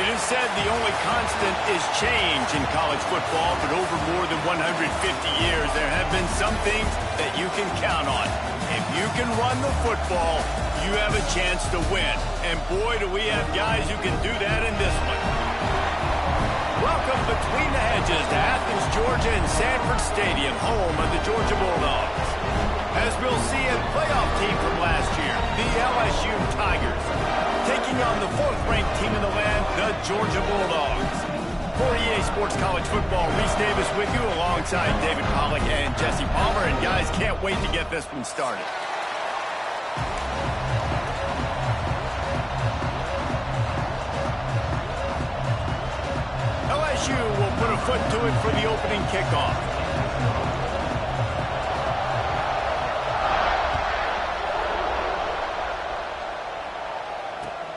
It is said the only constant is change in college football, but over more than 150 years, there have been some things that you can count on. If you can run the football, you have a chance to win. And boy, do we have guys who can do that in this one. Welcome between the hedges to Athens, Georgia and Sanford Stadium, home of the Georgia Bulldogs. As we'll see, a playoff team from last year, the LSU Tigers, taking on the fourth-ranked team in the land, the Georgia Bulldogs. For EA Sports College Football, Reese Davis with you alongside David Pollack and Jesse Palmer. And guys, can't wait to get this one started. LSU will put a foot to it for the opening kickoff.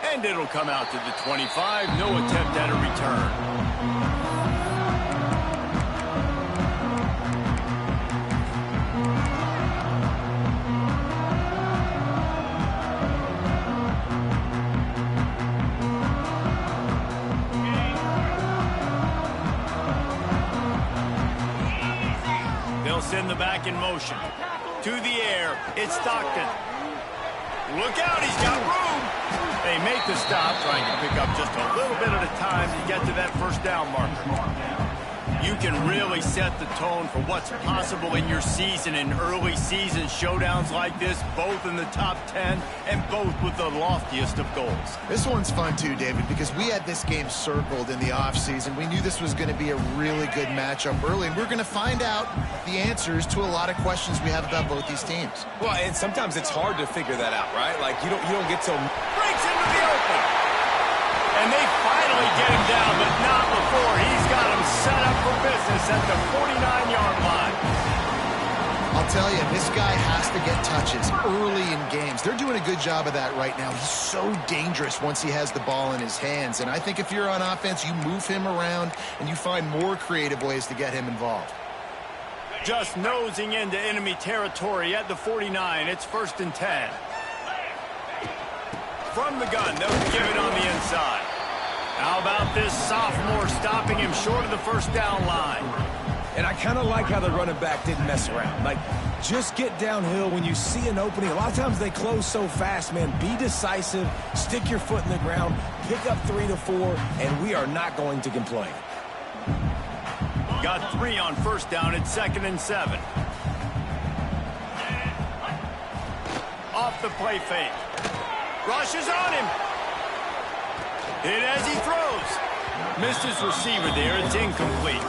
And it'll come out to the 25. No attempt at a return. They'll send the back in motion. To the air, it's Stockton. Look out, he's got room. They make the stop, trying to pick up just a little bit at a time to get to that first down marker. You can really set the tone for what's possible in your season in early season showdowns like this, both in the top 10 and both with the loftiest of goals. This one's fun too, David, because we had this game circled in the offseason. We knew this was going to be a really good matchup early, and we're going to find out the answers to a lot of questions we have about both these teams. Well, and sometimes it's hard to figure that out, right? Like, you don't get to... Breaks into the open. And they finally get him down, but not before. He's got him set up for business at the 49-yard line. I'll tell you, this guy has to get touches early in games. They're doing a good job of that right now. He's so dangerous once he has the ball in his hands. And I think if you're on offense, you move him around and you find more creative ways to get him involved. Just nosing into enemy territory at the 49. It's 1st and 10. From the gun, they'll give it on the inside. How about this sophomore stopping him short of the first down line? And I kind of like how the running back didn't mess around. Like, just get downhill when you see an opening. A lot of times they close so fast, man. Be decisive, stick your foot in the ground, pick up 3 to 4, and we are not going to complain. Got 3 on first down at 2nd and 7. Off the play fake. Rushes on him. Hit as he throws. Missed his receiver there. It's incomplete.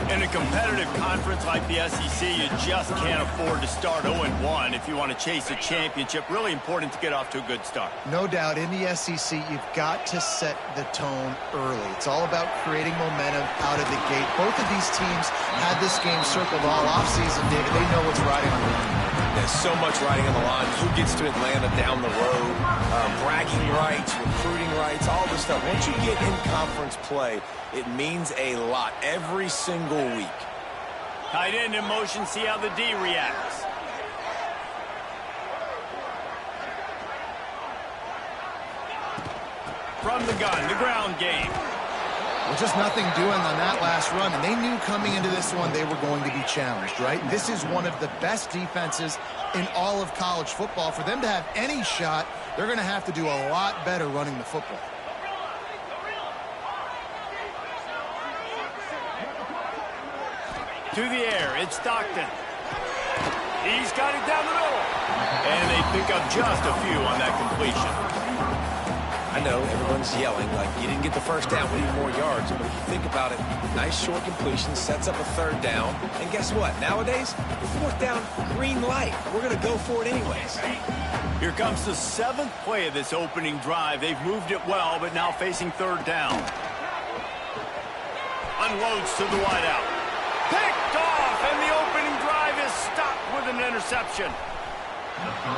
In a competitive conference like the SEC, you just can't afford to start 0-1 if you want to chase a championship. Really important to get off to a good start. No doubt, in the SEC, you've got to set the tone early. It's all about creating momentum out of the gate. Both of these teams had this game circled all offseason, David. They know what's riding on the line. There's so much riding on the line. Who gets to Atlanta down the road? Bragging rights, recruiting rights, all this stuff. Once you get in conference play, it means a lot every single week. Tight end in motion, see how the D reacts. From the gun, the ground game. Well, just nothing doing on that last run, and they knew coming into this one they were going to be challenged, right? This is one of the best defenses in all of college football. For them to have any shot, they're going to have to do a lot better running the football. To the air, it's Stockton. He's got it down the middle. And they pick up just a few on that completion. I know everyone's yelling like you didn't get the first down, we need more yards. But if you think about it, nice short completion sets up a 3rd down. And guess what? Nowadays, 4th down, green light. We're going to go for it anyways. Here comes the 7th play of this opening drive. They've moved it well, but now facing 3rd down. Unloads to the wideout. Picked off, and the opening drive is stopped with an interception.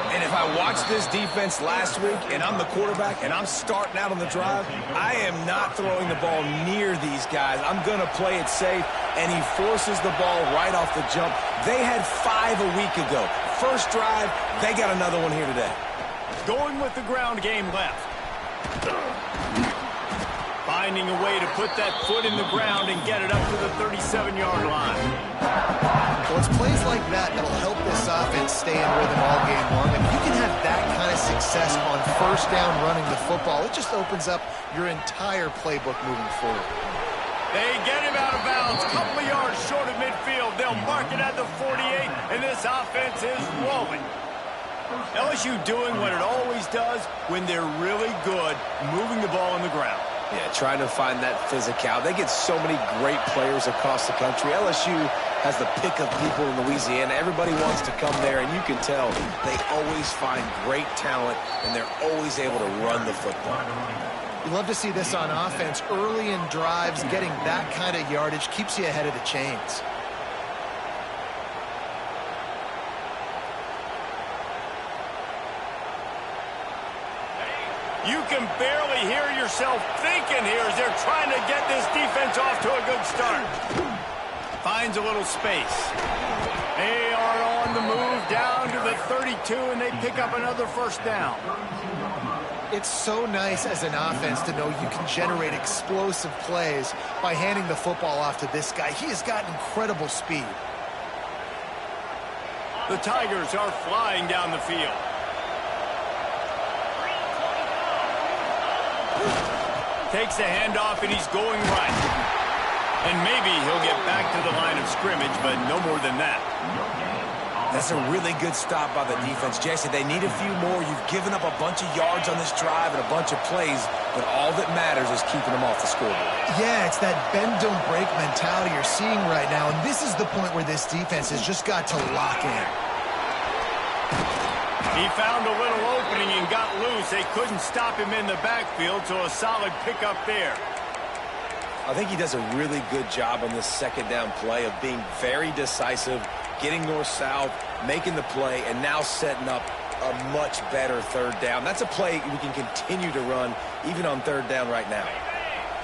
And if I watched this defense last week and I'm the quarterback and I'm starting out on the drive, I am not throwing the ball near these guys. I'm going to play it safe, and he forces the ball right off the jump. They had 5 a week ago. First drive, they got another one here today. Going with the ground game left. finding a way to put that foot in the ground and get it up to the 37-yard line. Well, it's plays like that that'll help this offense stay in rhythm all game long. If you can have that kind of success on first down running the football, it just opens up your entire playbook moving forward. They get him out of bounds, a couple of yards short of midfield. They'll mark it at the 48, and this offense is rolling. LSU doing what it always does when they're really good, moving the ball on the ground. Yeah, trying to find that physicality. They get so many great players across the country. LSU has the pick of people in Louisiana. Everybody wants to come there, and you can tell they always find great talent, and they're always able to run the football. You love to see this on offense. Early in drives, getting that kind of yardage keeps you ahead of the chains. You can barely hear yourself thinking here as they're trying to get this defense off to a good start. Finds a little space. They are on the move down to the 32, and they pick up another first down. It's so nice as an offense to know you can generate explosive plays by handing the football off to this guy. He has got incredible speed. The Tigers are flying down the field. Takes the handoff, and he's going right. And maybe he'll get back to the line of scrimmage, but no more than that. That's a really good stop by the defense. Jesse, they need a few more. You've given up a bunch of yards on this drive and a bunch of plays, but all that matters is keeping them off the scoreboard. Yeah, it's that bend, don't break mentality you're seeing right now, and this is the point where this defense has just got to lock in. He found a little opening and got loose. They couldn't stop him in the backfield, so a solid pickup there. I think he does a really good job on this second down play of being very decisive, getting north-south, making the play, and now setting up a much better third down. That's a play we can continue to run even on third down right now.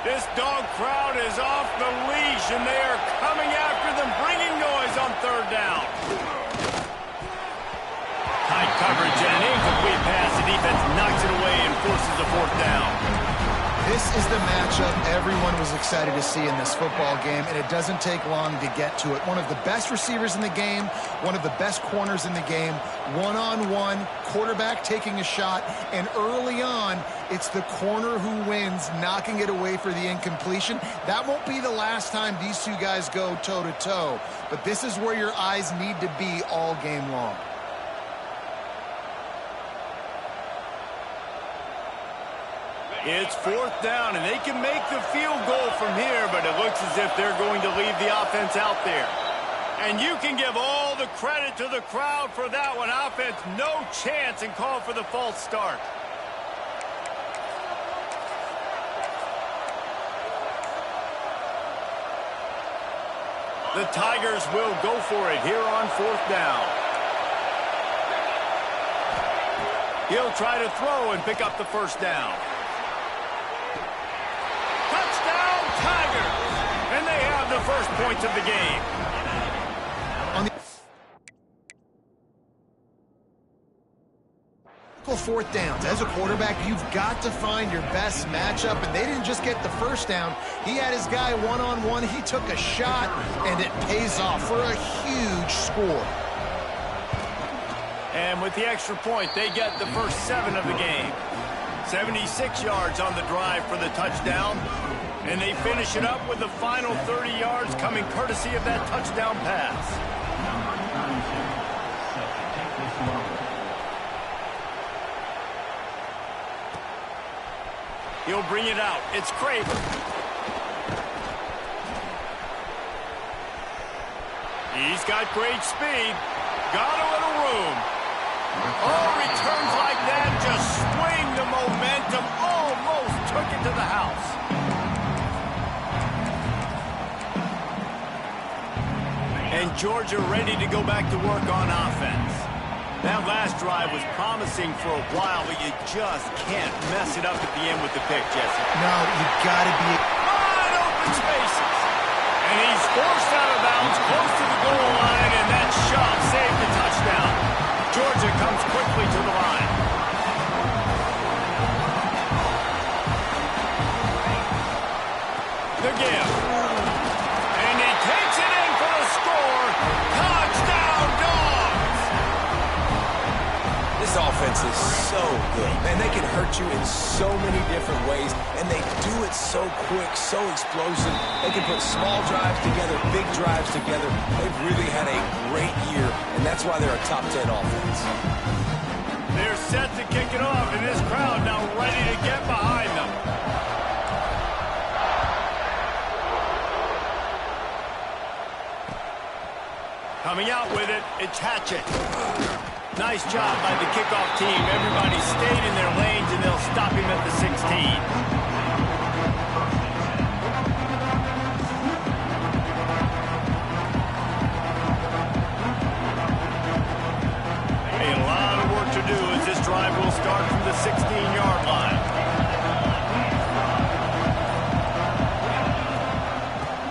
This dog crowd is off the leash, and they are coming after them, bringing noise on third down. Tight coverage and an incomplete pass. The defense knocks it away and forces the fourth down. This is the matchup everyone was excited to see in this football game, and it doesn't take long to get to it. One of the best receivers in the game, one of the best corners in the game, one-on-one, quarterback taking a shot, and early on, it's the corner who wins, knocking it away for the incompletion. That won't be the last time these two guys go toe-to-toe, but this is where your eyes need to be all game long. It's fourth down, and they can make the field goal from here, but it looks as if they're going to leave the offense out there. And you can give all the credit to the crowd for that one. Offense, no chance, and call for the false start. The Tigers will go for it here on fourth down. He'll try to throw and pick up the first down. And they have the first points of the game. Fourth downs. As a quarterback, you've got to find your best matchup, and they didn't just get the first down. He had his guy one-on-one. He took a shot, and it pays off for a huge score. And with the extra point, they get the first 7 of the game. 76 yards on the drive for the touchdown. And they finish it up with the final 30 yards coming courtesy of that touchdown pass. He'll bring it out. It's Craven. He's got great speed. Got a little room. Oh, returns like that just swing the momentum. Almost took it to the house. And Georgia ready to go back to work on offense. That last drive was promising for a while, but you just can't mess it up at the end with the pick, Jesse. No, you gotta be... Wide open spaces. And he's forced out of bounds close to the goal line, and that shot saved the touchdown. Georgia comes quickly to the line. The give. And he takes it in for the score. Touchdown, Dogs! This offense is so good. Man, they can hurt you in so many different ways, and they do it so quick, so explosive. They can put small drives together, big drives together. They've really had a great year, and that's why they're a top 10 offense. They're set to kick it off, and this crowd now ready to get behind them. Coming out with it, it's Hatchett. Nice job by the kickoff team. Everybody stayed in their lanes, and they'll stop him at the 16. A lot of work to do as this drive will start from the 16-yard line.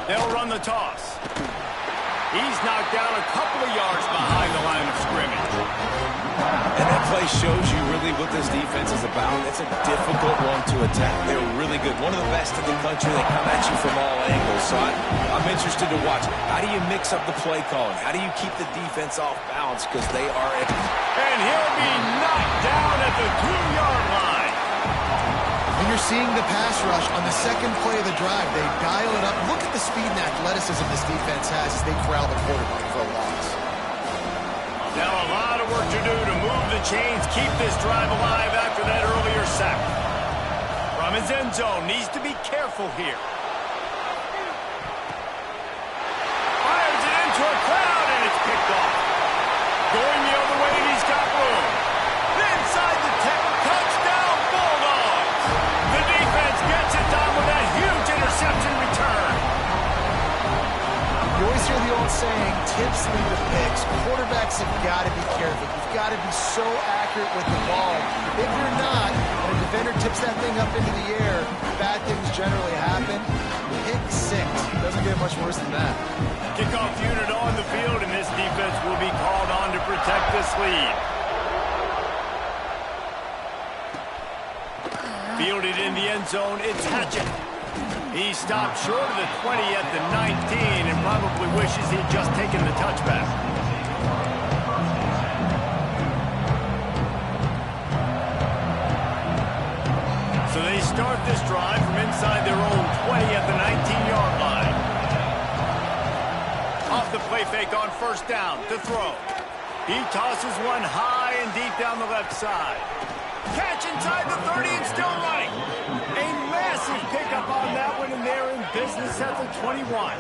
They'll run the toss. He's knocked down a couple of yards behind the line of scrimmage. And that play shows you really what this defense is about. It's a difficult one to attack. They're really good. One of the best in the country. They come at you from all angles. So I'm interested to watch. How do you mix up the play calling? How do you keep the defense off balance? Because they are... And he'll be knocked down at the 2-yard line. And you're seeing the pass rush on the second play of the drive. They dial it up. Look at the speed and athleticism this defense has as they corral the quarterback for a loss. Now a lot of work to do to move the chains, keep this drive alive after that earlier sack. From his end zone, needs to be careful here. Fires it into a crowd, and it's picked off. Going the other way, and he's got room. Inside the 10, touchdown Bulldogs. The defense gets it done with that huge interception return. You always hear the old saying, tips lead to picks. Quarterbacks have got to be careful. You've got to be so accurate with the ball. If you're not, and a defender tips that thing up into the air, bad things generally happen. Pick 6. Doesn't get much worse than that. Kickoff unit on the field, and this defense will be called on to protect this lead. Fielded in the end zone, it's Hatchett. He stopped short of the 20 at the 19 and probably wishes he'd just taken the touchback. So they start this drive from inside their own 20 at the 19-yard line. Off the play fake on first down to throw. He tosses one high and deep down the left side. Catch inside the 30 and still running. A massive pickup on that one, and they're in business at the 21.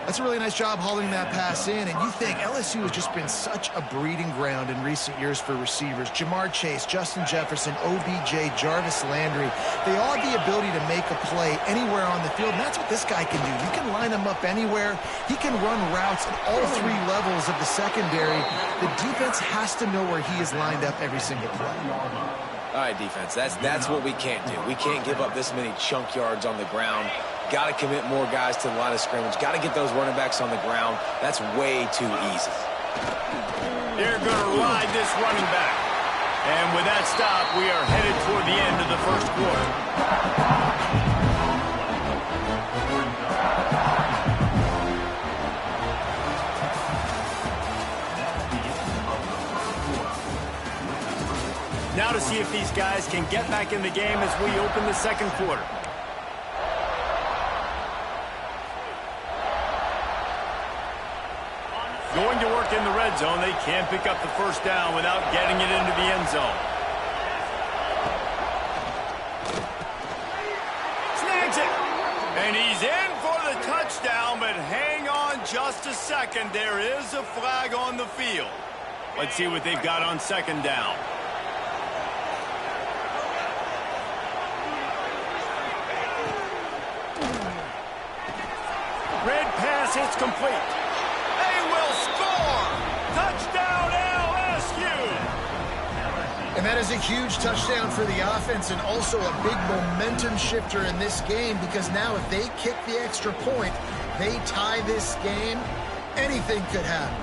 That's a really nice job hauling that pass in, and you think LSU has just been such a breeding ground in recent years for receivers. Jamar Chase, Justin Jefferson, OBJ, Jarvis Landry, they all have the ability to make a play anywhere on the field, and that's what this guy can do. You can line him up anywhere. He can run routes at all 3 levels of the secondary. The defense has to know where he is lined up every single play. All right, defense, that's what we can't do. We can't give up this many chunk yards on the ground. Got to commit more guys to the line of scrimmage. Got to get those running backs on the ground. That's way too easy. They're going to ride this running back. And with that stop, we are headed toward the end of the first quarter. Now to see if these guys can get back in the game as we open the second quarter. Going to work in the red zone. They can't pick up the first down without getting it into the end zone. Snags it. And he's in for the touchdown, but hang on just a second. There is a flag on the field. Let's see what they've got on second down. Red pass, it's complete. They will score! Touchdown, LSU! And that is a huge touchdown for the offense and also a big momentum shifter in this game because now if they kick the extra point, they tie this game, anything could happen.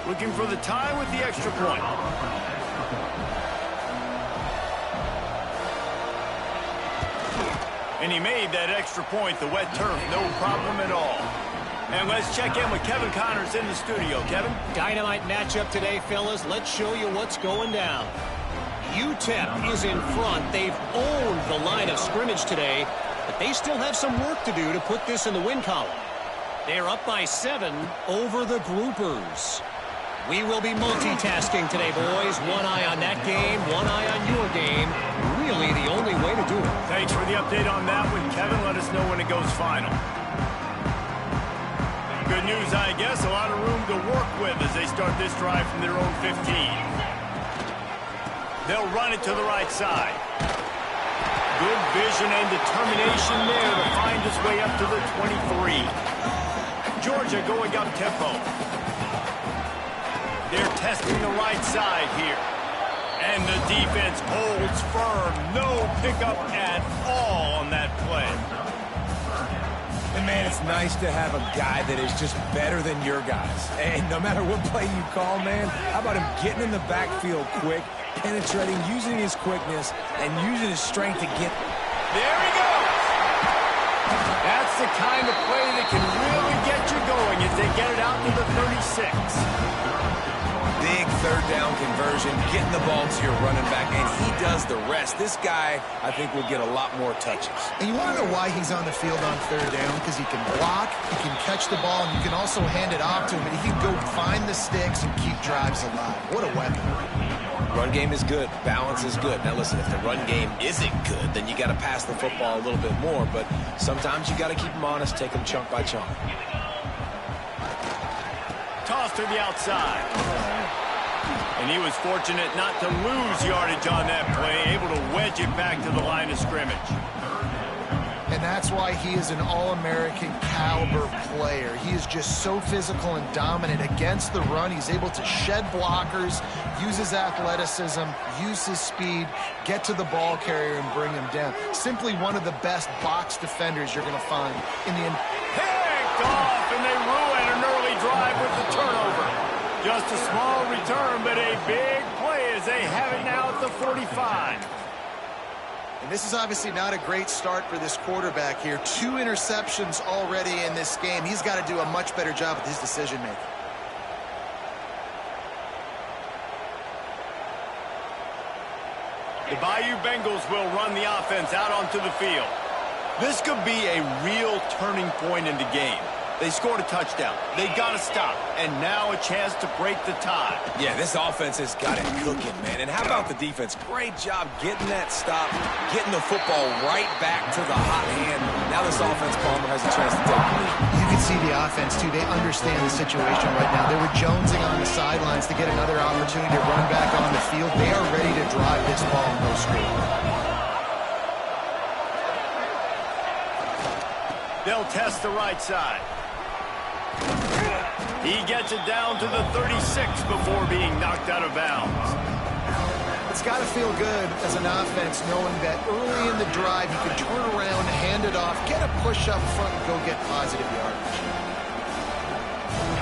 Looking for the tie with the extra point. And he made that extra point, the wet turf, no problem at all. And let's check in with Kevin Connors in the studio. Kevin? Dynamite matchup today, fellas. Let's show you what's going down. UTEP is in front. They've owned the line of scrimmage today, but they still have some work to do to put this in the win column. They're up by 7 over the groupers. We will be multitasking today, boys. One eye on that game, one eye on your game. Really the only way to do it. Thanks for the update on that one, Kevin. Let us know when it goes final. Good news, I guess. A lot of room to work with as they start this drive from their own 15. They'll run it to the right side. Good vision and determination there to find his way up to the 23. Georgia going up tempo. They're testing the right side here. And the defense holds firm. No pickup at all on that play. And, man, it's nice to have a guy that is just better than your guys. And no matter what play you call, man, how about him getting in the backfield quick, penetrating, using his quickness, and using his strength to get... There he goes! That's the kind of play that can really get you going as they get it out to the 36. Big third down conversion, getting the ball to your running back, and he does the rest. This guy, I think, will get a lot more touches. And you want to know why he's on the field on third down? Because he can block, he can catch the ball, and you can also hand it off to him, and he can go find the sticks and keep drives alive. What a weapon. Run game is good. Balance is good. Now, listen, if the run game isn't good, then you got to pass the football a little bit more, but sometimes you got to keep them honest, take them chunk by chunk. Toss to the outside. And he was fortunate not to lose yardage on that play, able to wedge it back to the line of scrimmage. And that's why he is an All-American caliber player. He is just so physical and dominant against the run. He's able to shed blockers, use his athleticism, use his speed, get to the ball carrier and bring him down. Simply one of the best box defenders you're going to find in the... Picked off, and they ruin an early drive with the turnover. Just a small return, but a big play as they have it now at the 45. And this is obviously not a great start for this quarterback here. 2 interceptions already in this game. He's got to do a much better job with his decision-making. The Bayou Bengals will run the offense out onto the field. This could be a real turning point in the game. They scored a touchdown. They got to stop. And now a chance to break the tie. Yeah, this offense has got it cooking, man. And how about the defense? Great job getting that stop, getting the football right back to the hot hand. Now this offense, Palmer, has a chance to take the lead. You can see the offense, too. They understand the situation right now. They were jonesing on the sidelines to get another opportunity to run back on the field. They are ready to drive this ball and go straight. They'll test the right side. He gets it down to the 36 before being knocked out of bounds. It's got to feel good as an offense knowing that early in the drive you can turn around, hand it off, get a push up front, and go get positive yardage.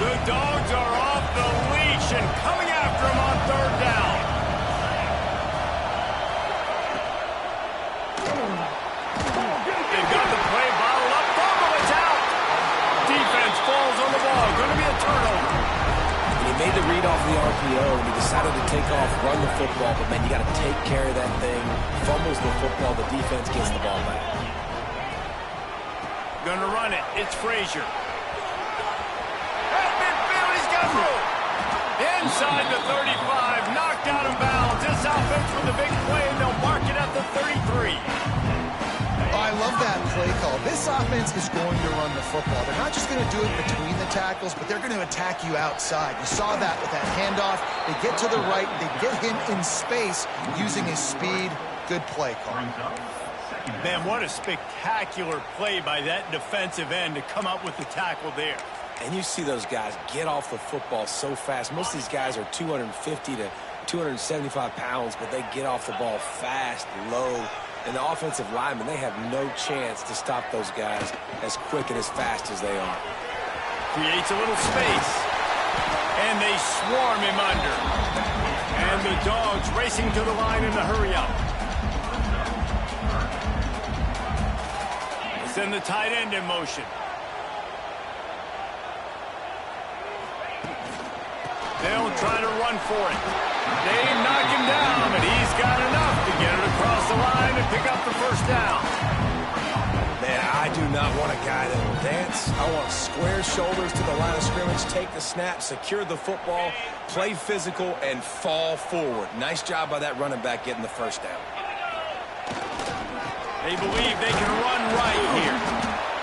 The Dogs are off the leash and coming after him on third down. They've got the play bottled up. Fumble, it's out. Defense falls on the ball. Going to be a turnover. And he made the read off the RPO, and he decided to take off, run the football, but, man, you got to take care of that thing. Fumbles the football. The defense gets the ball back. Going to run it. It's Frazier. At midfield, he's got room. Inside the 35, knocked out of bounds. This offense with a big play, and they'll mark it at the 33. I love that play call. This offense is going to run the football. They're not just going to do it between the tackles, but they're going to attack you outside. You saw that with that handoff. They get to the right. They get him in space using his speed. Good play call. Man, what a spectacular play by that defensive end to come up with the tackle there. And you see those guys get off the football so fast. Most of these guys are 250 to 275 pounds, but they get off the ball fast, low. And the offensive linemen, they have no chance to stop those guys as quick and as fast as they are. Creates a little space. And they swarm him under. And the Dogs racing to the line in the hurry up. send the tight end in motion. They'll try to run for it. They knock him down, but he's got enough to get it across the line and pick up the first down. Man, I do not want a guy that will dance. I want square shoulders to the line of scrimmage, take the snap, secure the football, play physical, and fall forward. Nice job by that running back getting the first down. They believe they can run right here.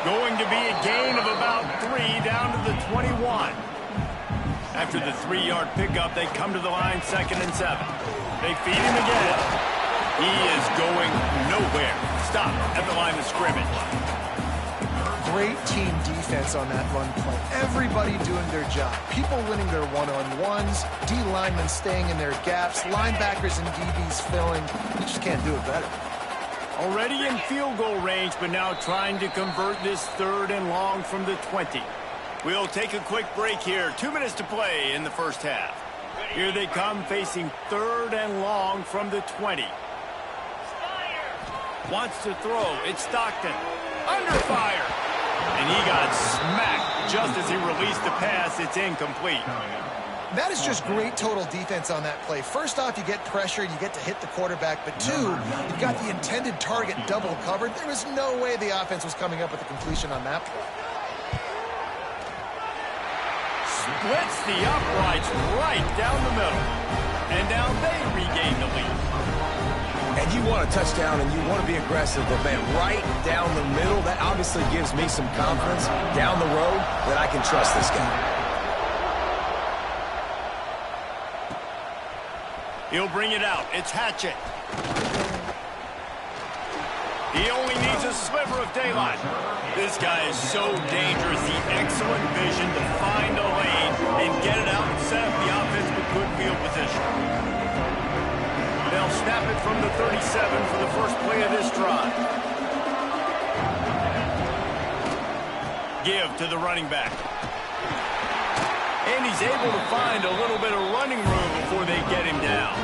Going to be a gain of about 3 down to the 21. After the 3-yard pickup, they come to the line 2nd and 7. They feed him again. He is going nowhere. Stop at the line of scrimmage. Great team defense on that run play. Everybody doing their job. People winning their one-on-ones, D linemen staying in their gaps, linebackers and DBs filling. You just can't do it better. Already in field goal range, but now trying to convert this 3rd and long from the 20. We'll take a quick break here. 2 minutes to play in the first half. Here they come facing 3rd and long from the 20. Wants to throw. It's Stockton. Under fire. And he got smacked just as he released the pass. It's incomplete. That is just great total defense on that play. First off, you get pressure, you get to hit the quarterback. But 2, you've got the intended target double covered. There was no way the offense was coming up with a completion on that play. Splits the uprights right down the middle. And now they regain the lead. And you want a touchdown and you want to be aggressive, but man, right down the middle, that obviously gives me some confidence down the road that I can trust this guy. He'll bring it out. It's Hatchett. He only needs a sliver of daylight. This guy is so dangerous. The excellent vision to find a lane and get it out and set up the offense with good field position. They'll snap it from the 37 for the first play of this drive. Give to the running back. And he's able to find a little bit of running room before they get him down.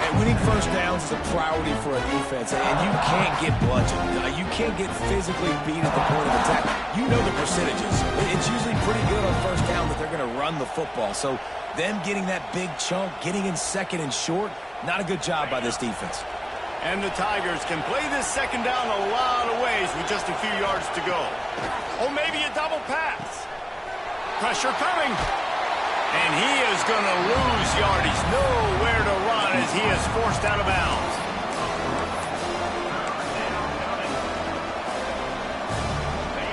And winning first downs is a priority for a defense, and you can't get bludgeoned. You can't get physically beat at the point of attack. You know the percentages. It's usually pretty good on first down that they're going to run the football. So them getting that big chunk, getting in 2nd and short, not a good job by this defense. And the Tigers can play this 2nd down a lot of ways with just a few yards to go. Or maybe a double pass. Pressure coming. And he is going to lose yardage. Nowhere to run as he is forced out of bounds.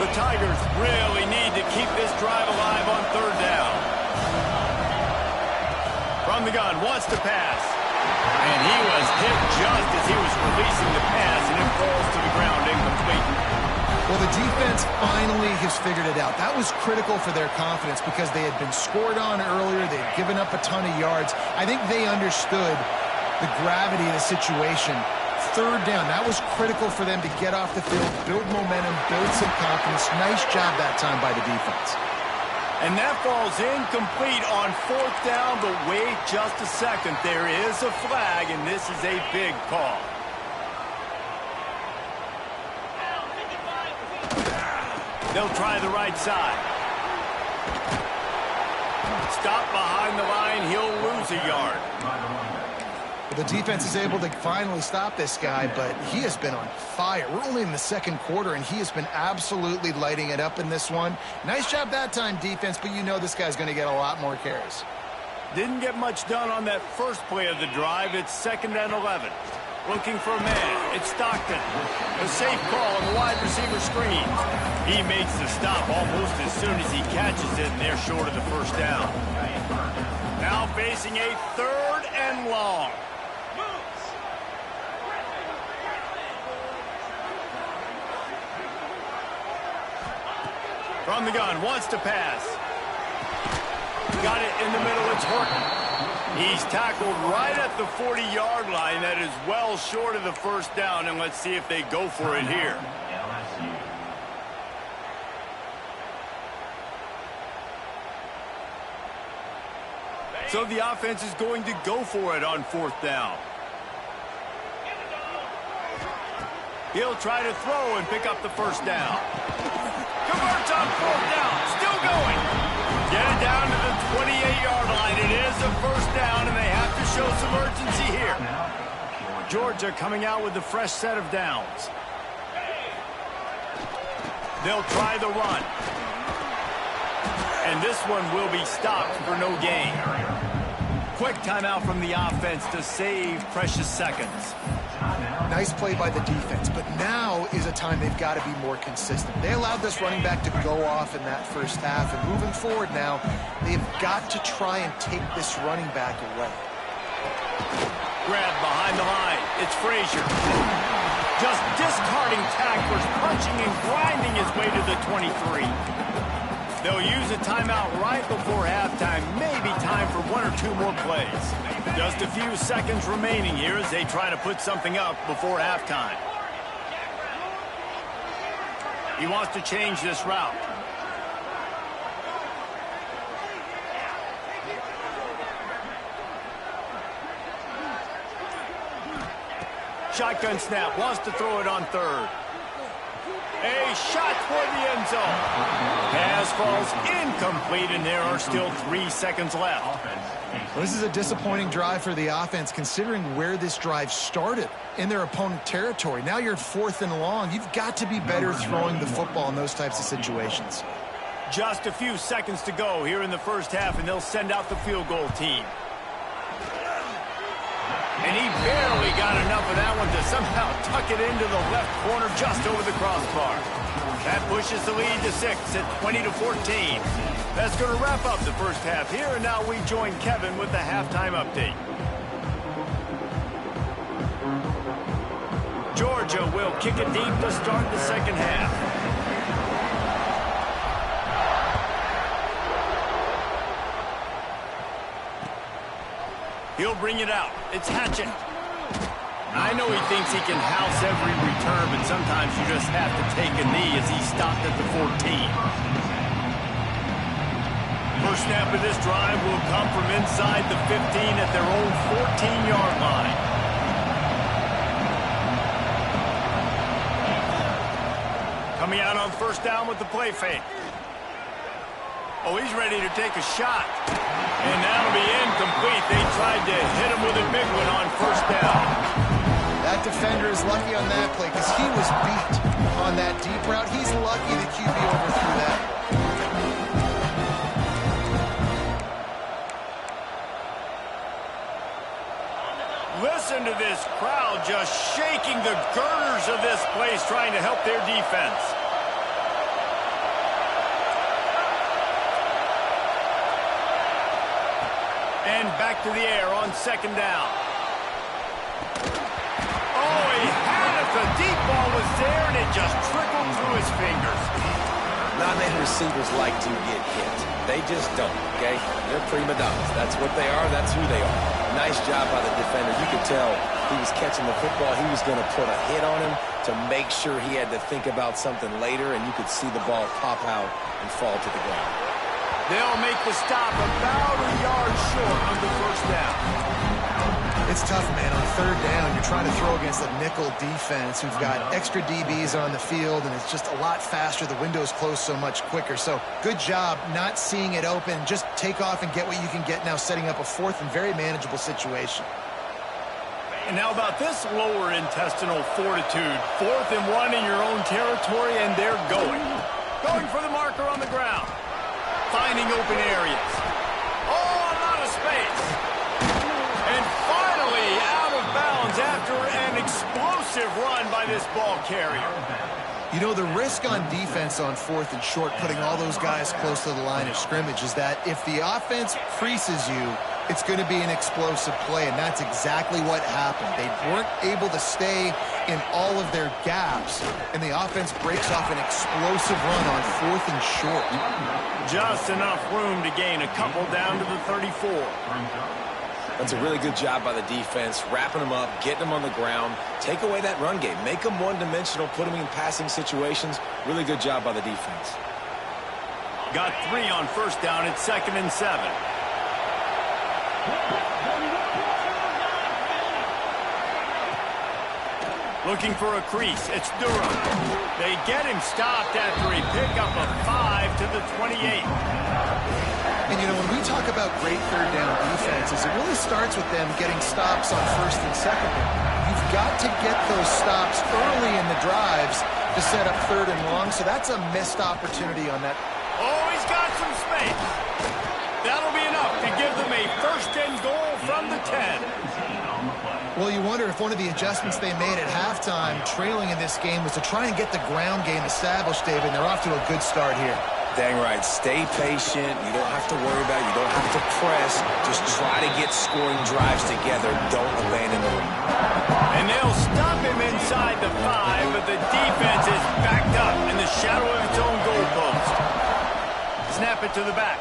The Tigers really need to keep this drive alive on 3rd down. From the gun, wants to pass. And he was hit just as he was releasing the pass, and it falls to the ground incomplete. Well, the defense finally has figured it out. That was critical for their confidence because they had been scored on earlier. They had given up a ton of yards. I think they understood the gravity of the situation. 3rd down, that was critical for them to get off the field, build momentum, build some confidence. Nice job that time by the defense. And that falls incomplete on 4th down, but wait just a second. There is a flag, and this is a big call. They'll try the right side. Stop behind the line. He'll lose a yard. The defense is able to finally stop this guy, but he has been on fire. We're only in the 2nd quarter, and he has been absolutely lighting it up in this one. Nice job that time, defense, but you know this guy's going to get a lot more carries. Didn't get much done on that first play of the drive. It's 2nd and 11. Looking for a man. It's Stockton. A safe call on the wide receiver screen. He makes the stop almost as soon as he catches it, and they're short of the first down. Now facing a 3rd and long. From the gun, wants to pass. Got it in the middle. It's Horton. He's tackled right at the 40-yard line. That is well short of the first down, and let's see if they go for it here. So the offense is going to go for it on 4th down. He'll try to throw and pick up the first down. Converts on fourth down. Still going. Get it down to the 28-yard line. It is a first down, and they have to show some urgency here. Georgia coming out with a fresh set of downs. They'll try the run. And this one will be stopped for no gain. Quick timeout from the offense to save precious seconds. Nice play by the defense, but now is a time they've got to be more consistent. They allowed this running back to go off in that first half, and moving forward now, they've got to try and take this running back away. Grab behind the line. It's Frazier. Just discarding tacklers, punching and grinding his way to the 23. They'll use a timeout right before halftime. Maybe time for one or two more plays. Just a few seconds remaining here as they try to put something up before halftime. He wants to change this route. Shotgun snap, wants to throw it on third. A shot toward the end zone. Pass falls incomplete, and there are still 3 seconds left. Well, this is a disappointing drive for the offense, considering where this drive started in their opponent territory. Now you're 4th and long. You've got to be better throwing the football in those types of situations. Just a few seconds to go here in the first half, and they'll send out the field goal team. And he barely got enough of that one to somehow tuck it into the left corner just over the crossbar. That pushes the lead to 6 at 20-14. That's going to wrap up the first half here, and now we join Kevin with the halftime update. Georgia will kick it deep to start the second half. He'll bring it out. It's Hatchett. I know he thinks he can house every return, but sometimes you just have to take a knee as he stopped at the 14. First snap of this drive will come from inside the 15 at their own 14-yard line. Coming out on first down with the play fake. Oh, he's ready to take a shot. And that'll be incomplete. They tried to hit him with a big one on first down. That defender is lucky on that play because he was beat on that deep route. He's lucky the QB overthrew that. Listen to this crowd just shaking the girders of this place trying to help their defense. And back to the air on second down. Oh, he had it. The deep ball was there, and it just trickled through his fingers. Not many receivers like to get hit. They just don't, okay? They're prima donnas. That's what they are. That's who they are. Nice job by the defender. You could tell he was catching the football. He was going to put a hit on him to make sure he had to think about something later, and you could see the ball pop out and fall to the ground. They'll make the stop about a yard short of the first down. It's tough, man. On third down, you're trying to throw against a nickel defense who've got extra DBs on the field, and it's just a lot faster. The window's closed so much quicker. So good job not seeing it open. Just take off and get what you can get now, setting up a 4th and very manageable situation. And how about this lower intestinal fortitude? 4th and 1 in your own territory, and they're going. Going for the marker on the ground. Finding open areas. Oh, a lot of space. And finally out of bounds after an explosive run by this ball carrier. You know, the risk on defense on 4th and short, putting all those guys close to the line of scrimmage, is that if the offense creases you, it's going to be an explosive play, and that's exactly what happened. They weren't able to stay in all of their gaps, and the offense breaks off an explosive run on 4th and short. Just enough room to gain a couple down to the 34. That's a really good job by the defense, wrapping them up, getting them on the ground, take away that run game, make them one-dimensional, put them in passing situations. Really good job by the defense. Got 3 on first down. It's 2nd and 7. Looking for a crease. It's Durham. They get him stopped after a pickup of 5 to the 28. And, you know, when we talk about great third down defenses, it really starts with them getting stops on first and second down. You've got to get those stops early in the drives to set up third and long, so that's a missed opportunity on that. Oh, he's got some space. That'll be enough to give them a first and goal from the 10. Well, you wonder if one of the adjustments they made at halftime, trailing in this game, was to try and get the ground game established, David. They're off to a good start here. Dang right. Stay patient. You don't have to worry about it. You don't have to press. Just try to get scoring drives together. Don't abandon the run. And they'll stop him inside the 5, but the defense is backed up in the shadow of its own goalpost. Snap it to the back.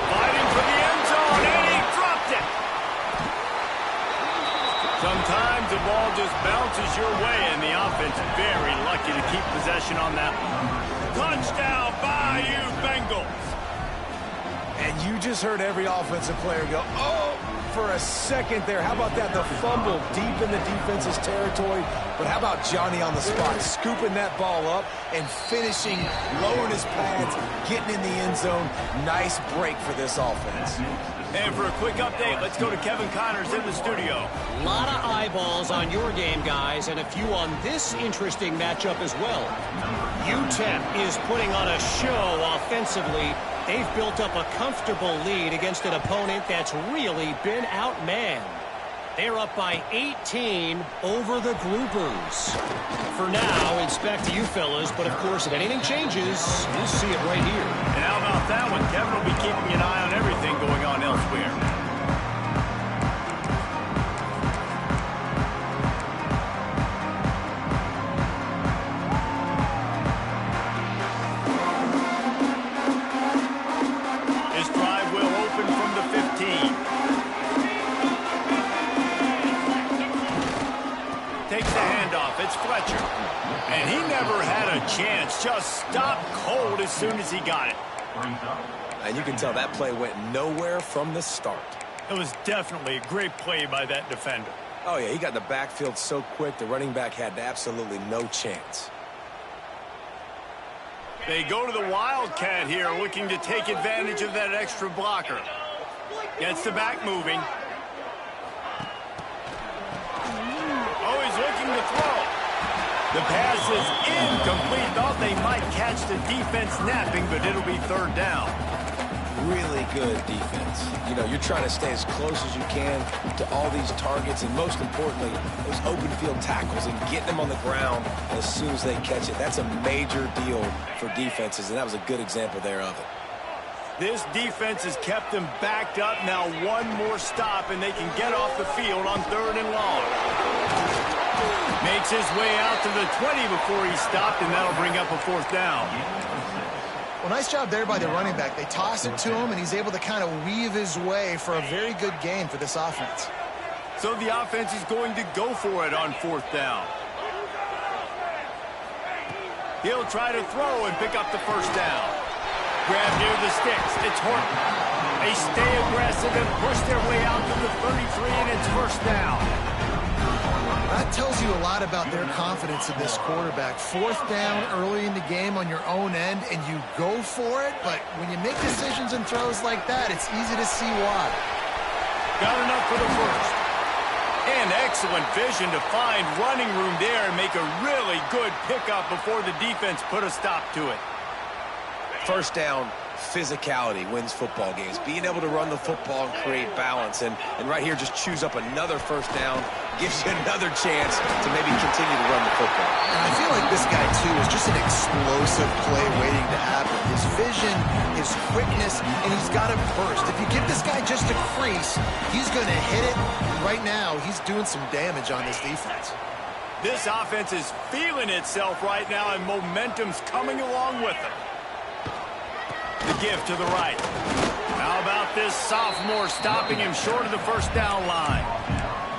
Fighting for the end zone, and he dropped it. Sometimes the ball just bounces your way, and the offense very lucky to keep possession on that one. Touchdown, Bayou Bengals. And you just heard every offensive player go, oh, for a second there. How about that? The fumble deep in the defense's territory. But how about Johnny on the spot, scooping that ball up and finishing, lowering his pads, getting in the end zone. Nice break for this offense. And for a quick update, let's go to Kevin Connors in the studio. A lot of eyeballs on your game, guys, and a few on this interesting matchup as well. UTEP is putting on a show offensively. They've built up a comfortable lead against an opponent that's really been outmanned. They're up by 18 over the Groupers. For now, it's back to you fellas, but of course, if anything changes, we'll see it right here. And how about that one? Kevin will be keeping an eye on everything going on elsewhere. This drive will open from the 15. Takes the handoff. It's Fletcher. And he never had a chance. Just stopped cold as soon as he got it. And you can tell that play went nowhere from the start. It was definitely a great play by that defender. Oh, yeah, he got in the backfield so quick, the running back had absolutely no chance. They go to the Wildcat here, looking to take advantage of that extra blocker. Gets the back moving. Oh, he's looking to throw. The pass is incomplete. Thought they might catch the defense napping, but it'll be third down. Really good defense. You know, you're trying to stay as close as you can to all these targets, and most importantly, those open field tackles and getting them on the ground as soon as they catch it. That's a major deal for defenses, and that was a good example there of it. This defense has kept them backed up. Now one more stop, and they can get off the field on third and long. Makes his way out to the 20 before he stopped, and that'll bring up a fourth down. Well, nice job there by the running back. They toss it to him, and he's able to kind of weave his way for a very good game for this offense. So the offense is going to go for it on fourth down. He'll try to throw and pick up the first down. Grab near the sticks. It's Horton. They stay aggressive and push their way out to the 33, and it's first down. That tells you a lot about their confidence in this quarterback. Fourth down early in the game on your own end, and you go for it, but when you make decisions and throws like that, it's easy to see why. Got enough for the first. And excellent vision to find running room there and make a really good pickup before the defense put a stop to it. First down, physicality wins football games. Being able to run the football and create balance. And right here, just choose up another first down, gives you another chance to maybe continue to run the football. And I feel like this guy, too, is just an explosive play waiting to happen. His vision, his quickness, and he's got a burst. If you give this guy just a crease, he's going to hit it. Right now, he's doing some damage on this defense. This offense is feeling itself right now, and momentum's coming along with it. The give to the right. How about this sophomore stopping him short of the first down line?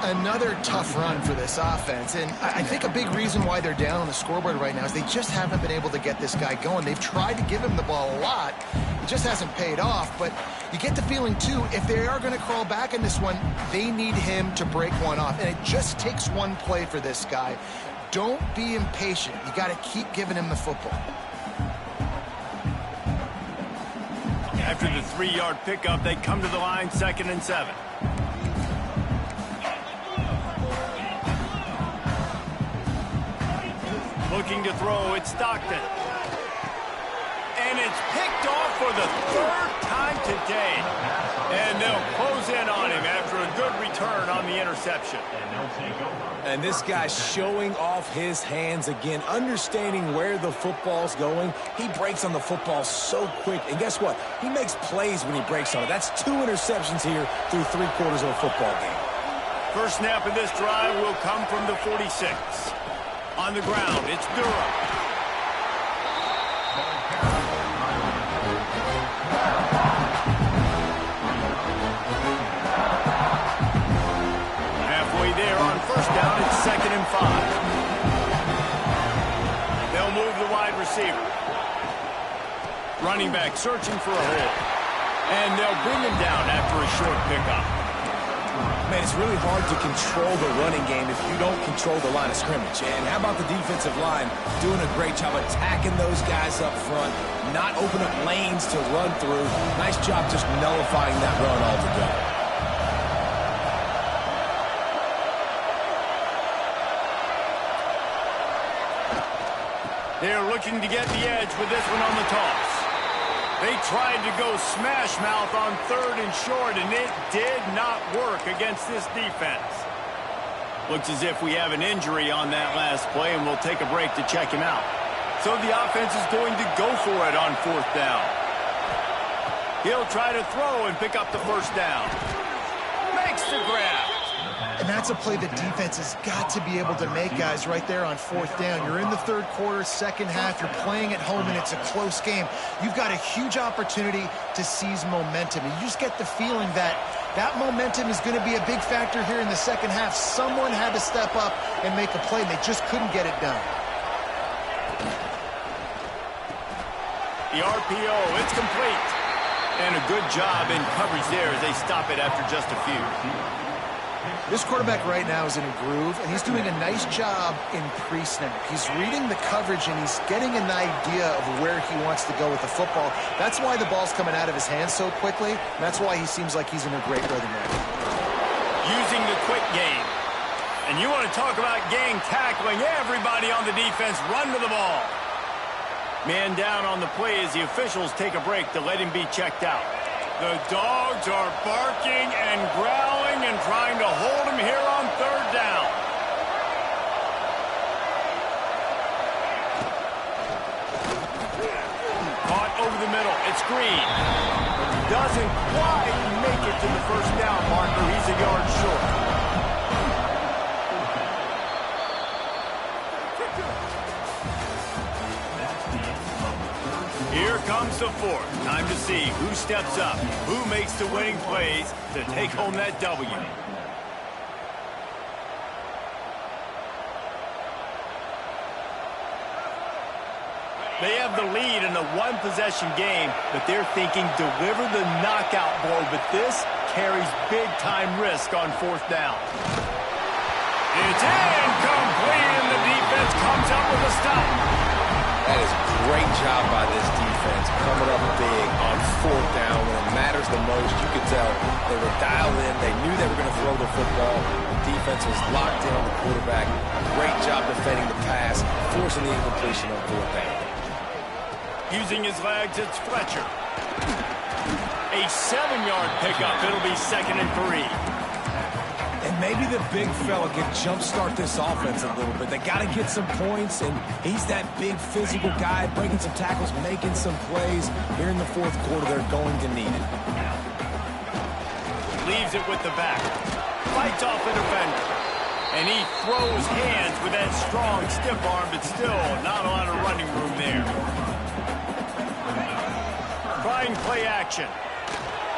Another tough run for this offense, and I think a big reason why they're down on the scoreboard right now is they just haven't been able to get this guy going. They've tried to give him the ball a lot. It just hasn't paid off, but you get the feeling, too, if they are going to crawl back in this one, they need him to break one off, and it just takes one play for this guy. Don't be impatient. You got to keep giving him the football. After the 3-yard pickup, they come to the line, 2nd and 7. Looking to throw, it's Stockton. And it's picked off for the 3rd time today. And they'll close in on him after a good return on the interception. And this guy's showing off his hands again, understanding where the football's going. He breaks on the football so quick. And guess what? He makes plays when he breaks on it. That's 2 interceptions here through 3 quarters of a football game. First snap of this drive will come from the 46. On the ground, it's Durham. Halfway there on first down, it's 2nd and 5. They'll move the wide receiver. Running back searching for a hole. And they'll bring him down after a short pickup. Man, it's really hard to control the running game if you don't control the line of scrimmage. And how about the defensive line doing a great job attacking those guys up front, not open up lanes to run through. Nice job just nullifying that run altogether. They're looking to get the edge with this one on the toss. They tried to go smash mouth on 3rd and short, and it did not work against this defense. Looks as if we have an injury on that last play, and we'll take a break to check him out. So the offense is going to go for it on 4th down. He'll try to throw and pick up the first down. Makes the grab. And that's a play the defense has got to be able to make, guys, right there on 4th down. You're in the 3rd quarter, 2nd half. You're playing at home, and it's a close game. You've got a huge opportunity to seize momentum. And you just get the feeling that that momentum is going to be a big factor here in the 2nd half. Someone had to step up and make a play, and they just couldn't get it done. The RPO, it's complete. And a good job in coverage there as they stop it after just a few. This quarterback right now is in a groove, and he's doing a nice job in pre-snap. He's reading the coverage, and he's getting an idea of where he wants to go with the football. That's why the ball's coming out of his hands so quickly, and that's why he seems like he's in a great rhythm right now. Using the quick game. And you want to talk about gang tackling. Everybody on the defense run to the ball. Man down on the play as the officials take a break to let him be checked out. The dogs are barking and growling and trying to hold him here on 3rd down. Caught over the middle. It's Green. Doesn't quite make it to the first down marker. He's a yard short. Here comes the 4th. Time to see who steps up, who makes the winning plays to take home that W. They have the lead in a 1-possession game, but they're thinking deliver the knockout blow, but this carries big-time risk on 4th down. It's incomplete, and the defense comes up with a stop. That is a great job by this defense, coming up big on 4th down when it matters the most. You could tell they were dialed in. They knew they were going to throw the football. The defense was locked in on the quarterback. Great job defending the pass, forcing the incompletion on 4th down. Using his legs, it's Fletcher. A 7-yard pickup. It'll be 2nd and 3. And maybe the big fella can jumpstart this offense a little bit. They got to get some points, and he's that big physical guy, breaking some tackles, making some plays. Here in the 4th quarter, they're going to need it. Leaves it with the back. Fights off a defender. And he throws hands with that strong, stiff arm, but still not a lot of running room there. Trying play action.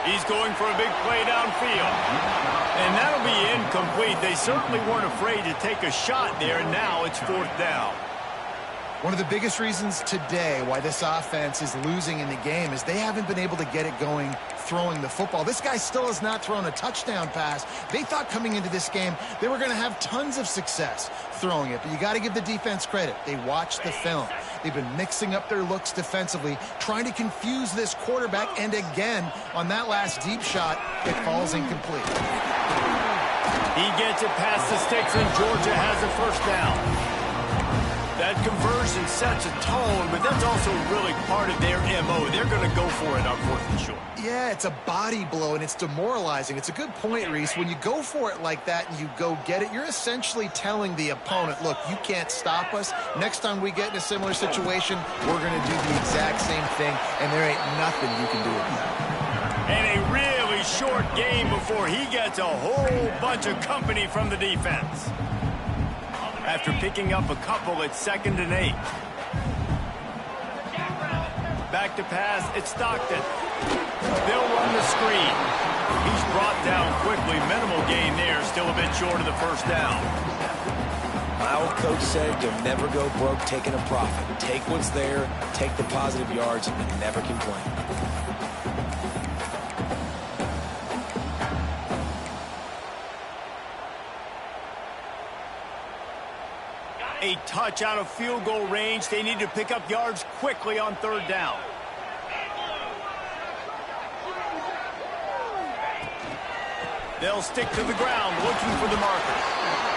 He's going for a big play downfield. And that'll be incomplete. They certainly weren't afraid to take a shot there, and now it's 4th down. One of the biggest reasons today why this offense is losing in the game is they haven't been able to get it going throwing the football. This guy still has not thrown a touchdown pass. They thought coming into this game they were going to have tons of success throwing it, but you got to give the defense credit. They watched the film. They've been mixing up their looks defensively, trying to confuse this quarterback, and again, on that last deep shot, it falls incomplete. He gets it past the sticks, and Georgia has a 1st down. That conversion sets a tone, but that's also really part of their MO. They're going to go for it on 4th and short. Yeah, it's a body blow, and it's demoralizing. It's a good point, Reese. When you go for it like that and you go get it, you're essentially telling the opponent, look, you can't stop us. Next time we get in a similar situation, we're going to do the exact same thing, and there ain't nothing you can do with that. And a really short game before he gets a whole bunch of company from the defense. After picking up a couple at 2nd and 8. Back to pass, it's Stockton. They'll run the screen. He's brought down quickly. Minimal gain there, still a bit short of the 1st down. My old coach said you'll never go broke taking a profit. Take what's there, take the positive yards, and never complain. A touch out of field goal range. They need to pick up yards quickly on 3rd down. They'll stick to the ground looking for the marker.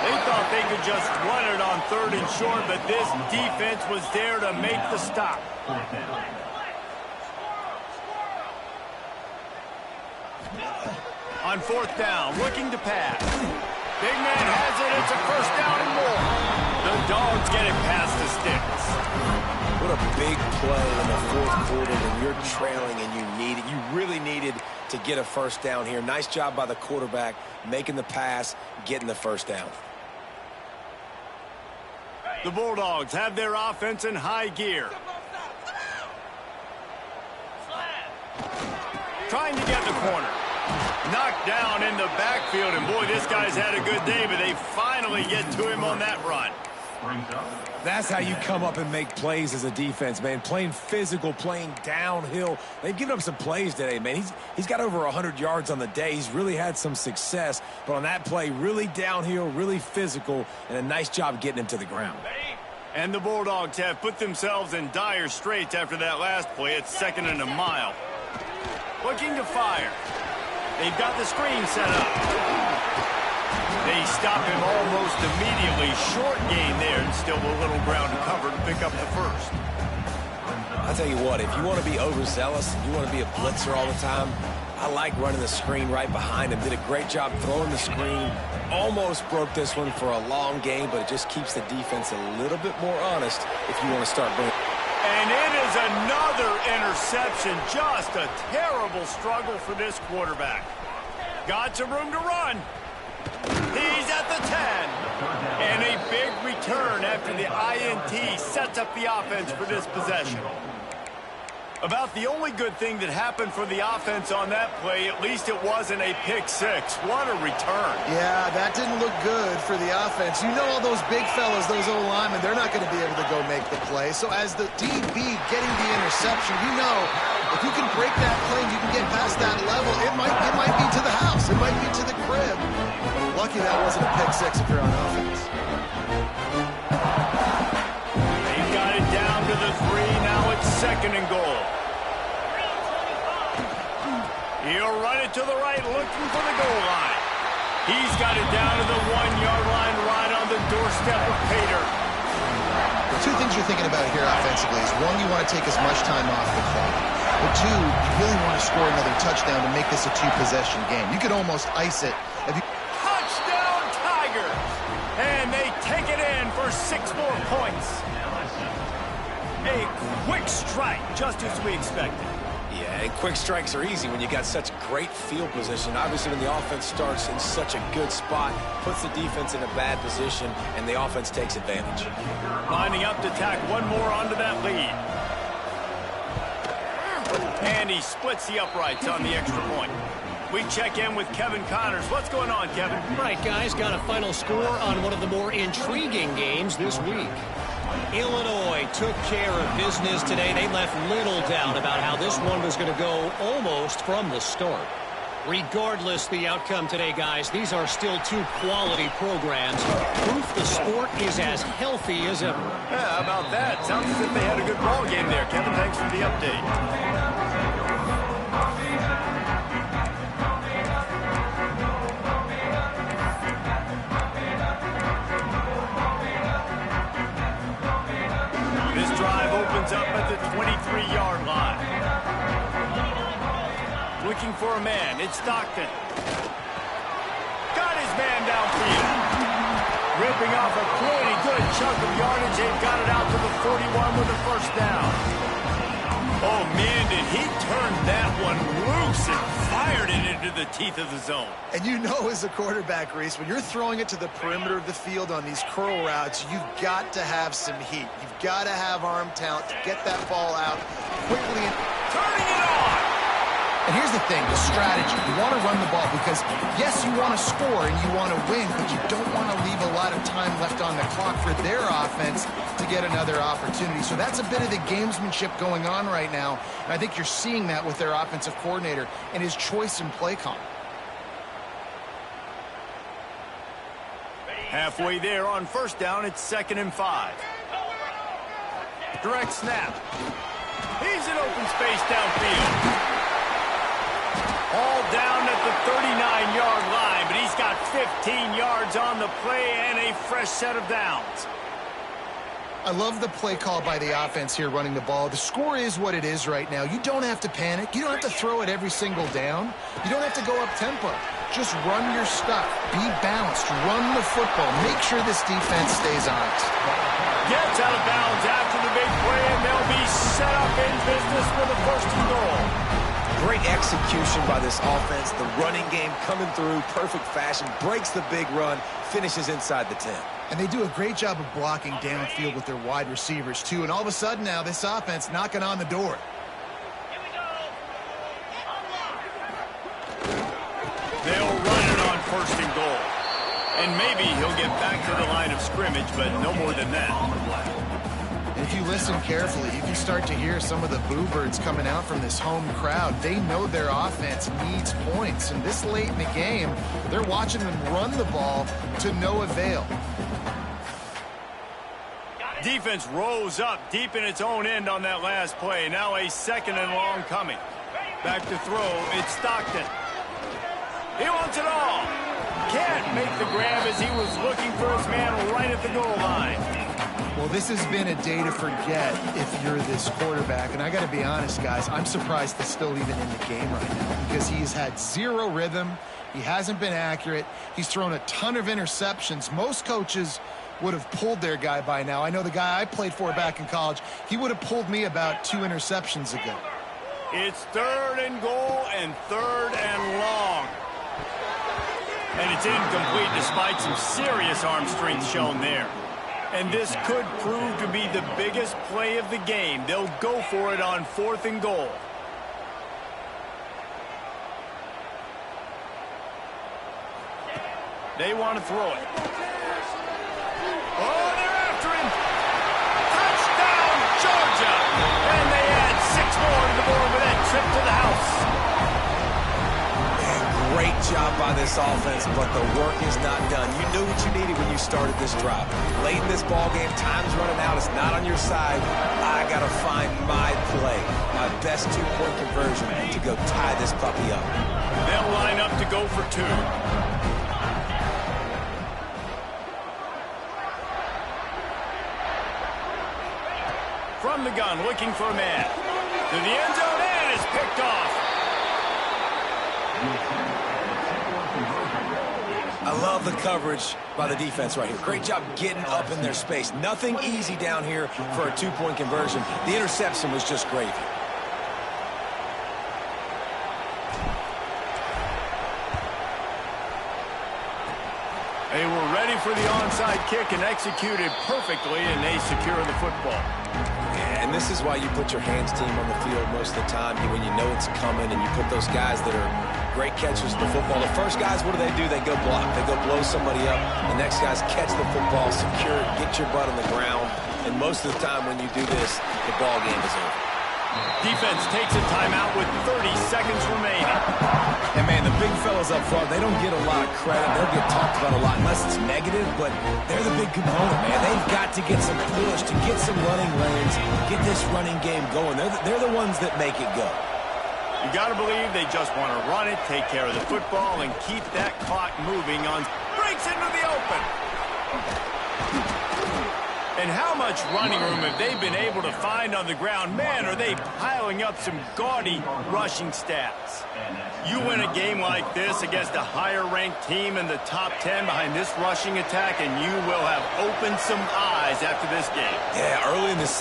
They thought they could just run it on 3rd and short, but this defense was there to make the stop. On 4th down, looking to pass. Big man has it. It's a 1st down and more. The Dogs get it past the sticks. What a big play in the 4th quarter when you're trailing and you really needed to get a 1st down here. Nice job by the quarterback making the pass, getting the 1st down. The Bulldogs have their offense in high gear. Trying to get the corner. Knocked down in the backfield, and boy, this guy's had a good day, but they finally get to him on that run. That's how you come up and make plays as a defense, man. Playing physical, playing downhill. They've given up some plays today, man. He's got over 100 yards on the day. He's really had some success, but on that play, really downhill, really physical, and a nice job getting him to the ground. And the Bulldogs have put themselves in dire straits after that last play. It's 2nd and a mile. Looking to fire. They've got the screen set up. They stop him almost immediately. Short gain there, and still a little ground to cover to pick up the 1st. I'll tell you what, if you want to be overzealous, you want to be a blitzer all the time, I like running the screen right behind him. Did a great job throwing the screen. Almost broke this one for a long game, but it just keeps the defense a little bit more honest if you want to start bringing. And it is another interception. Just a terrible struggle for this quarterback. Got some room to run. He's at the 10. And a big return after the INT sets up the offense for this possession. About the only good thing that happened for the offense on that play, at least it wasn't a pick 6. What a return. Yeah, that didn't look good for the offense. You know all those big fellas, those O-linemen, they're not going to be able to go make the play. So as the DB getting the interception, you know if you can break that play and you can get past that level, it might be to the house. It might be to the crib. Lucky that wasn't a pick 6 if you're on offense. They've got it down to the 3. Now it's 2nd and goal. He'll run it to the right, looking for the goal line. He's got it down to the 1-yard line, right on the doorstep of Pater. The 2 things you're thinking about here offensively is, 1, you want to take as much time off the clock. But 2, you really want to score another touchdown to make this a 2-possession game. You could almost ice it. Touchdown, Tigers! And they take it in for 6 more points. A quick strike, just as we expected. Yeah, and quick strikes are easy when you got such great field position. Obviously, when the offense starts in such a good spot, puts the defense in a bad position, and the offense takes advantage. Lining up to tack one more onto that lead. And he splits the uprights on the extra point. We check in with Kevin Connors. What's going on, Kevin? Right, guys, got a final score on one of the more intriguing games this week. Illinois took care of business today. They left little doubt about how this one was going to go almost from the start. Regardless the outcome today, guys, these are still two quality programs. Proof the sport is as healthy as ever. Yeah, how about that? Sounds as if they had a good ball game there. Kevin, thanks for the update. Opens up at the 23-yard line. Looking for a man. It's Stockton. Got his man downfield. Ripping off a pretty good chunk of yardage. They've got it out to the 41 with a first down. Oh, man, did he turn that one loose and fired it into the teeth of the zone. And you know as a quarterback, Reese, when you're throwing it to the perimeter of the field on these curl routes, you've got to have some heat. You've got to have arm talent to get that ball out quickly. And turning it on! And here's the thing, the strategy. You want to run the ball because, yes, you want to score and you want to win, but you don't want to leave a lot of time left on the clock for their offense to get another opportunity. So that's a bit of the gamesmanship going on right now. And I think you're seeing that with their offensive coordinator and his choice in play call. Halfway there on first down, it's 2nd and 5. Direct snap. He's in open space downfield. All down at the 39-yard line, but he's got 15 yards on the play and a fresh set of downs. I love the play call by the offense here running the ball. The score is what it is right now. You don't have to panic. You don't have to throw it every single down. You don't have to go up tempo. Just run your stuff. Be balanced. Run the football. Make sure this defense stays honest. Gets out of bounds after the big play, and they'll be set up in business with a 1st and goal. Great execution by this offense. The running game coming through, perfect fashion, breaks the big run, finishes inside the 10. And they do a great job of blocking downfield with their wide receivers, too. And all of a sudden now, this offense knocking on the door. They'll run it on 1st and goal. And maybe he'll get back to the line of scrimmage, but no more than that. And if you listen carefully, you can start to hear some of the boo birds coming out from this home crowd. They know their offense needs points. And this late in the game, they're watching them run the ball to no avail. Defense rose up deep in its own end on that last play. Now a 2nd and long coming. Back to throw, it's Stockton. He wants it all. Can't make the grab as he was looking for his man right at the goal line. Well, this has been a day to forget if you're this quarterback. And I got to be honest, guys, I'm surprised he's still even in the game right now because he's had zero rhythm. He hasn't been accurate. He's thrown a ton of interceptions. Most coaches would have pulled their guy by now. I know the guy I played for back in college, he would have pulled me about 2 interceptions ago. It's 3rd and goal and 3rd and long. And it's incomplete despite some serious arm strength shown there. And this could prove to be the biggest play of the game. They'll go for it on 4th and goal. They want to throw it. Oh, they're after him. Touchdown, Georgia. And they add 6 more to the board with that trip to the house. Great job by this offense, but the work is not done. You knew what you needed when you started this drive. Late in this ball game, time's running out. It's not on your side. I got to find my play, my best 2-point conversion to go tie this puppy up. They'll line up to go for 2. From the gun, looking for a man. To the end zone, and is picked off. I love the coverage by the defense right here. Great job getting up in their space. Nothing easy down here for a 2-point conversion. The interception was just great. They were ready for the onside kick and executed perfectly, and they secure the football. And this is why you put your hands team on the field most of the time when you know it's coming, and you put those guys that are great catchers of the football. The first guys, what do? They go block. They go blow somebody up. The next guys catch the football, secure it, get your butt on the ground. And most of the time when you do this, the ball game is over. Defense takes a timeout with 30 seconds remaining. And, man, the big fellas up front, they don't get a lot of credit. They'll get talked about a lot unless it's negative, but they're the big component, man. They've got to get some push, to get some running lanes, get this running game going. They're the ones that make it go. You got to believe they just want to run it, take care of the football, and keep that clock moving on. Breaks into the open. And how much running room have they been able to find on the ground? Man, are they piling up some gaudy rushing stats. You win a game like this against a higher-ranked team in the top 10 behind this rushing attack, and you will have opened some eyes after this game. Yeah, early in the season.